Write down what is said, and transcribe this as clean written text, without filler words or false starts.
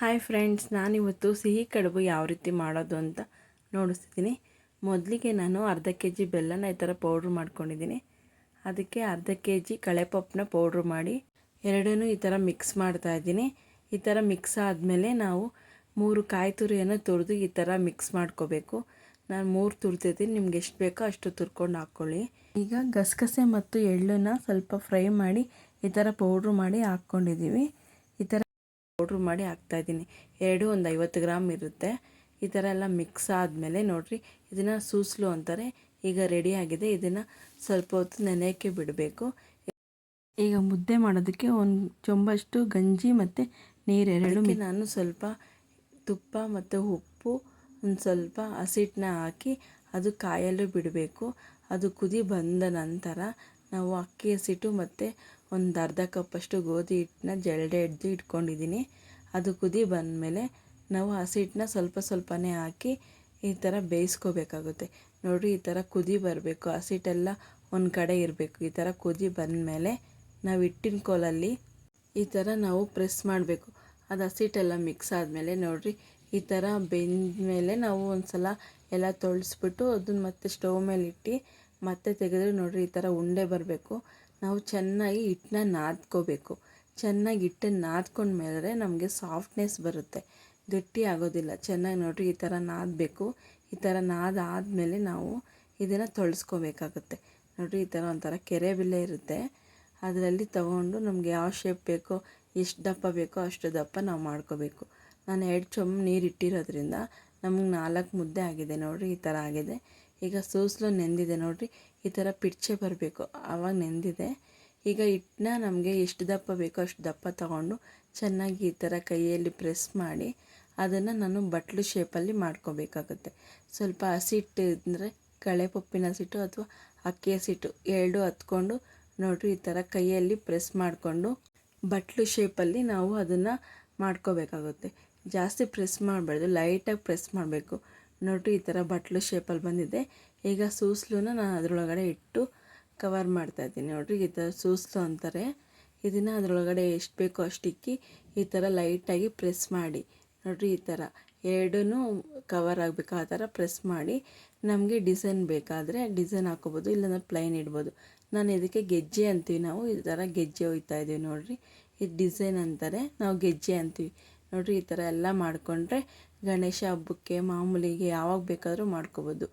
Hi friends, ನಾನಿವತ್ತು ಸಿಹಿ ಕಡುಬು ಯಾವ ರೀತಿ ಮಾಡೋದು ಅಂತ ನೋಡಿಸ್ತಿದ್ದೀನಿ. ಮೊದಲಿಗೆ ನಾನು ಅರ್ಧ ಕೆ ಜಿ ಬೆಲ್ಲನ ಈ ಥರ ಪೌಡ್ರ್ ಮಾಡ್ಕೊಂಡಿದ್ದೀನಿ. ಅದಕ್ಕೆ ಅರ್ಧ ಕೆ ಜಿ ಕಳೆಪಪ್ಪನ್ನ ಪೌಡ್ರ್ ಮಾಡಿ ಎರಡನ್ನೂ ಈ ಥರ ಮಿಕ್ಸ್ ಮಾಡ್ತಾಯಿದ್ದೀನಿ. ಈ ಥರ ಮಿಕ್ಸ್ ಆದಮೇಲೆ ನಾವು 3 ಕಾಯಿ ತುರಿಯನ್ನು ತುರಿದು ಈ ಥರ ಮಿಕ್ಸ್ ಮಾಡ್ಕೋಬೇಕು. ನಾನು 3 ತುರ್ತಿದ್ದೀನಿ, ನಿಮ್ಗೆ ಎಷ್ಟು ಬೇಕೋ ಅಷ್ಟು ತುರ್ಕೊಂಡು ಹಾಕ್ಕೊಳ್ಳಿ. ಈಗ ಗಸಗಸೆ ಮತ್ತು ಎಳ್ಳನ್ನು ಸ್ವಲ್ಪ ಫ್ರೈ ಮಾಡಿ ಈ ಥರ ಪೌಡ್ರ್ ಮಾಡಿ ಹಾಕ್ಕೊಂಡಿದ್ದೀವಿ. ಈ ಥರ ಪೌಡ್ರ್ ಮಾಡಿ ಹಾಕ್ತಾಯಿದ್ದೀನಿ. ಎರಡು ಒಂದು 50 ಗ್ರಾಮ್ ಇರುತ್ತೆ. ಈ ಥರ ಎಲ್ಲ ಮಿಕ್ಸ್ ಆದಮೇಲೆ ನೋಡಿರಿ, ಇದನ್ನು ಸೂಸ್ಲು ಅಂತಾರೆ. ಈಗ ರೆಡಿಯಾಗಿದೆ. ಇದನ್ನು ಸ್ವಲ್ಪ ಹೊತ್ತು ನೆನೆಯೋಕ್ಕೆ ಬಿಡಬೇಕು. ಈಗ ಮುದ್ದೆ ಮಾಡೋದಕ್ಕೆ ಒಂದು ಚೊಂಬಷ್ಟು ಗಂಜಿ ಮತ್ತು ನೀರು ಎರಡು ನಾನು ಸ್ವಲ್ಪ ತುಪ್ಪ ಮತ್ತು ಉಪ್ಪು ಒಂದು ಸ್ವಲ್ಪ ಹಸಿಟ್ಟನ್ನ ಹಾಕಿ ಅದು ಕಾಯಲು ಬಿಡಬೇಕು. ಅದು ಕುದಿ ಬಂದ ನಂತರ ನಾವು ಅಕ್ಕಿ ಹಸಿಟ್ಟು ಮತ್ತು ಒಂದು ಅರ್ಧ ಕಪ್ಪಷ್ಟು ಗೋಧಿ ಹಿಟ್ಟನ್ನ ಜರಡಿ ಹಿಡ್ದು ಇಟ್ಕೊಂಡಿದ್ದೀನಿ. ಅದು ಕುದಿ ಬಂದಮೇಲೆ ನಾವು ಹಸಿಟ್ಟನ್ನ ಸ್ವಲ್ಪ ಸ್ವಲ್ಪನೇ ಹಾಕಿ ಈ ಥರ ಬೇಯಿಸ್ಕೋಬೇಕಾಗುತ್ತೆ. ನೋಡಿರಿ, ಈ ಥರ ಕುದಿ ಬರಬೇಕು, ಹಸಿಟ್ಟೆಲ್ಲ ಒಂದು ಕಡೆ ಇರಬೇಕು. ಈ ಥರ ಕುದಿ ಬಂದಮೇಲೆ ನಾವು ಹಿಟ್ಟಿನ ಕೋಲಲ್ಲಿ ಈ ಥರ ನಾವು ಪ್ರೆಸ್ ಮಾಡಬೇಕು. ಅದು ಹಸಿಟ್ಟೆಲ್ಲ ಮಿಕ್ಸ್ ಆದಮೇಲೆ ನೋಡಿರಿ, ಈ ಥರ ಬೆಂದ ಮೇಲೆ ನಾವು ಒಂದು ಸಲ ಎಲ್ಲ ತೊಳೆಸ್ಬಿಟ್ಟು ಅದನ್ನು ಮತ್ತೆ ಸ್ಟವ್ ಮೇಲೆ ಇಟ್ಟು ಮತ್ತೆ ತೆಗೆದ್ರೆ ನೋಡಿರಿ, ಈ ಥರ ಉಂಡೆ ಬರಬೇಕು. ನಾವು ಚೆನ್ನಾಗಿ ಹಿಟ್ಟನ್ನ ನಾದ್ಕೋಬೇಕು. ಚೆನ್ನಾಗಿ ಹಿಟ್ಟನ್ನು ನಾದ್ಕೊಂಡ್ಮೇಲೆ ನಮಗೆ ಸಾಫ್ಟ್ನೆಸ್ ಬರುತ್ತೆ, ಗಟ್ಟಿ ಆಗೋದಿಲ್ಲ. ಚೆನ್ನಾಗಿ ನೋಡಿರಿ, ಈ ಥರ ನಾದಬೇಕು. ಈ ಥರ ನಾದಾದಮೇಲೆ ನಾವು ಇದನ್ನು ತೊಳೆಸ್ಕೋಬೇಕಾಗುತ್ತೆ. ನೋಡಿರಿ, ಈ ಥರ ಒಂಥರ ಕೆರೆ ಬಿಲ್ಲೆ ಇರುತ್ತೆ. ಅದರಲ್ಲಿ ತಗೊಂಡು ನಮಗೆ ಯಾವ ಶೇಪ್ ಬೇಕೋ, ಎಷ್ಟು ದಪ್ಪ ಬೇಕೋ ಅಷ್ಟು ದಪ್ಪ ನಾವು ಮಾಡ್ಕೋಬೇಕು. ನಾನು 2 ಚೊಂಬು ನೀರು ಇಟ್ಟಿರೋದ್ರಿಂದ ನಮಗೆ 4 ಮುದ್ದೆ ಆಗಿದೆ. ನೋಡಿರಿ, ಈ ಥರ ಆಗಿದೆ. ಈಗ ಸೂಸ್ಲು ನೆಂದಿದೆ ನೋಡಿರಿ, ಈ ಥರ ಪಿಡ್ಚೆ ಬರಬೇಕು, ಆವಾಗ ನೆಂದಿದೆ. ಈಗ ಹಿಟ್ಟನ್ನ ನಮಗೆ ಎಷ್ಟು ದಪ್ಪ ಬೇಕೋ ಅಷ್ಟು ದಪ್ಪ ತಗೊಂಡು ಚೆನ್ನಾಗಿ ಈ ಥರ ಕೈಯಲ್ಲಿ ಪ್ರೆಸ್ ಮಾಡಿ ಅದನ್ನು ನಾನು ಬಟ್ಲು ಶೇಪಲ್ಲಿ ಮಾಡ್ಕೋಬೇಕಾಗುತ್ತೆ. ಸ್ವಲ್ಪ ಹಸಿಟ್ಟು ಅಂದರೆ ಕಳೆಪಪ್ಪಿನ ಹಸಿಟ್ಟು ಅಥವಾ ಅಕ್ಕಿ ಹಸಿಟ್ಟು ಎರಡು ಹತ್ಕೊಂಡು ನೋಡಿರಿ, ಈ ಥರ ಕೈಯಲ್ಲಿ ಪ್ರೆಸ್ ಮಾಡಿಕೊಂಡು ಬಟ್ಲು ಶೇಪಲ್ಲಿ ನಾವು ಅದನ್ನು ಮಾಡ್ಕೋಬೇಕಾಗುತ್ತೆ. ಜಾಸ್ತಿ ಪ್ರೆಸ್ ಮಾಡಬಾರ್ದು, ಲೈಟಾಗಿ ಪ್ರೆಸ್ ಮಾಡಬೇಕು. ನೋಡಿರಿ, ಈ ಥರ ಬಟ್ಲು ಶೇಪಲ್ಲಿ ಬಂದಿದೆ. ಈಗ ಸೂಸ್ಲುನ ನಾನು ಅದರೊಳಗಡೆ ಇಟ್ಟು ಕವರ್ ಮಾಡ್ತಾಯಿದ್ದೀನಿ. ನೋಡಿರಿ, ಈ ಥರ ಸೂಸ್ಲು ಅಂತಾರೆ. ಇದನ್ನು ಅದರೊಳಗಡೆ ಎಷ್ಟು ಬೇಕೋ ಅಷ್ಟು ಇಕ್ಕಿ ಈ ಥರ ಲೈಟಾಗಿ ಪ್ರೆಸ್ ಮಾಡಿ. ನೋಡಿರಿ, ಈ ಥರ ಎರಡೂ ಕವರ್ ಆಗಬೇಕು. ಆ ಥರ ಪ್ರೆಸ್ ಮಾಡಿ ನಮಗೆ ಡಿಸೈನ್ ಬೇಕಾದರೆ ಡಿಸೈನ್ ಹಾಕೋಬೋದು, ಇಲ್ಲಾಂದ್ರೆ ಪ್ಲೈನ್ ಇಡ್ಬೋದು. ನಾನು ಇದಕ್ಕೆ ಗೆಜ್ಜೆ ಅಂತೀವಿ, ನಾವು ಈ ಥರ ಗೆಜ್ಜೆ ಒಯ್ತಾ ಇದ್ದೀವಿ. ನೋಡಿರಿ, ಇದು ಡಿಸೈನ್ ಅಂತಾರೆ, ನಾವು ಗೆಜ್ಜೆ ಅಂತೀವಿ. ನೋಡಿರಿ, ಈ ಥರ ಎಲ್ಲ ಮಾಡಿಕೊಂಡ್ರೆ ಗಣೇಶ ಹಬ್ಬಕ್ಕೆ ಮಾಮೂಲಿಗೆ ಯಾವಾಗ ಬೇಕಾದರೂ ಮಾಡ್ಕೋಬೋದು.